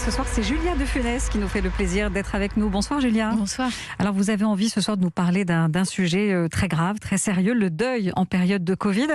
ce soir, c'est Julia de Funès qui nous fait le plaisir d'être avec nous. Bonsoir Julia. Bonsoir. Alors vous avez envie ce soir de nous parler d'un sujet très grave, très sérieux, le deuil en période de Covid.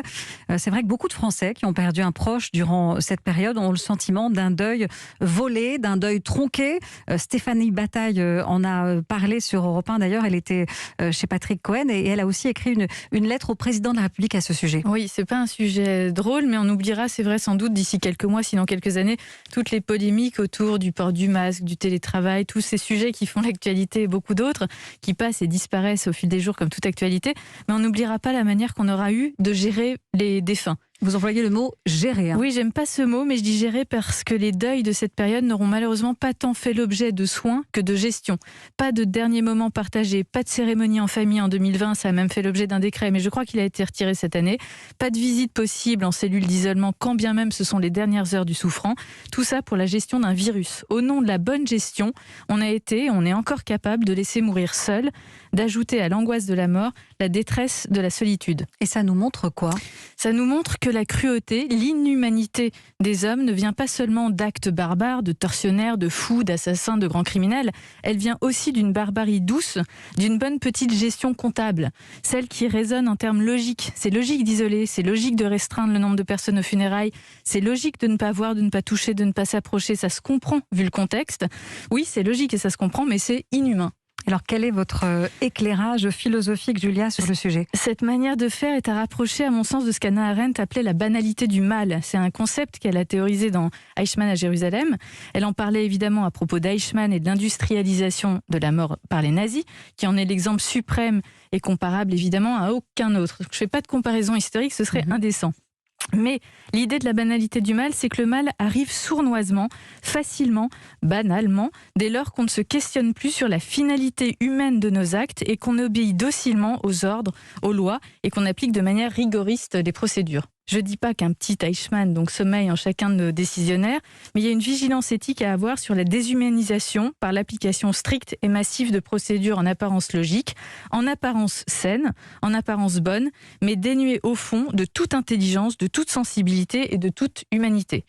C'est vrai que beaucoup de Français qui ont perdu un proche durant cette période ont le sentiment d'un deuil volé, d'un deuil tronqué. Stéphanie Bataille en a parlé sur Europe 1 d'ailleurs, elle était chez Patrick Cohen et elle a aussi écrit une lettre au président de la République à ce sujet. Oui, c'est pas un sujet drôle, mais on oubliera, c'est vrai, sans doute d'ici quelques mois, sinon quelques années, toutes les polémiques autour du port du masque, du télétravail, tous ces sujets qui font l'actualité et beaucoup d'autres, qui passent et disparaissent au fil des jours comme toute actualité. Mais on n'oubliera pas la manière qu'on aura eu de gérer les défunts. Vous employez le mot « gérer ». Oui, j'aime pas ce mot, mais je dis gérer parce que les deuils de cette période n'auront malheureusement pas tant fait l'objet de soins que de gestion. Pas de dernier moment partagé, pas de cérémonie en famille en 2020, ça a même fait l'objet d'un décret, mais je crois qu'il a été retiré cette année. Pas de visite possible en cellule d'isolement, quand bien même ce sont les dernières heures du souffrant. Tout ça pour la gestion d'un virus. Au nom de la bonne gestion, on est encore capable de laisser mourir seul, d'ajouter à l'angoisse de la mort la détresse de la solitude. Et ça nous montre quoi ? Ça nous montre que la cruauté, l'inhumanité des hommes ne vient pas seulement d'actes barbares, de tortionnaires, de fous, d'assassins, de grands criminels. Elle vient aussi d'une barbarie douce, d'une bonne petite gestion comptable. Celle qui résonne en termes logiques. C'est logique d'isoler, c'est logique de restreindre le nombre de personnes aux funérailles, c'est logique de ne pas voir, de ne pas toucher, de ne pas s'approcher. Ça se comprend vu le contexte. Oui, c'est logique et ça se comprend, mais c'est inhumain. Alors, quel est votre éclairage philosophique, Julia, sur le sujet ? Cette manière de faire est à rapprocher, à mon sens, de ce qu'Hannah Arendt appelait la banalité du mal. C'est un concept qu'elle a théorisé dans Eichmann à Jérusalem. Elle en parlait évidemment à propos d'Eichmann et de l'industrialisation de la mort par les nazis, qui en est l'exemple suprême et comparable évidemment à aucun autre. Je ne fais pas de comparaison historique, ce serait indécent. Mais l'idée de la banalité du mal, c'est que le mal arrive sournoisement, facilement, banalement, dès lors qu'on ne se questionne plus sur la finalité humaine de nos actes et qu'on obéit docilement aux ordres, aux lois et qu'on applique de manière rigoriste les procédures. Je ne dis pas qu'un petit Eichmann sommeille en chacun de nos décisionnaires, mais il y a une vigilance éthique à avoir sur la déshumanisation par l'application stricte et massive de procédures en apparence logiques, en apparence saines, en apparence bonnes, mais dénuées au fond de toute intelligence, de toute sensibilité et de toute humanité.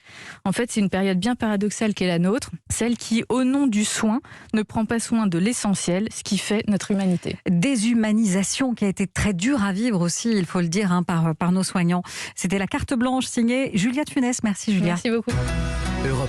En fait, c'est une période bien paradoxale qu'est la nôtre, celle qui, au nom du soin, ne prend pas soin de l'essentiel, ce qui fait notre humanité. Déshumanisation qui a été très dure à vivre aussi, il faut le dire, par nos soignants. C'était la carte blanche signée Julia de Funès. Merci Julia. Merci beaucoup.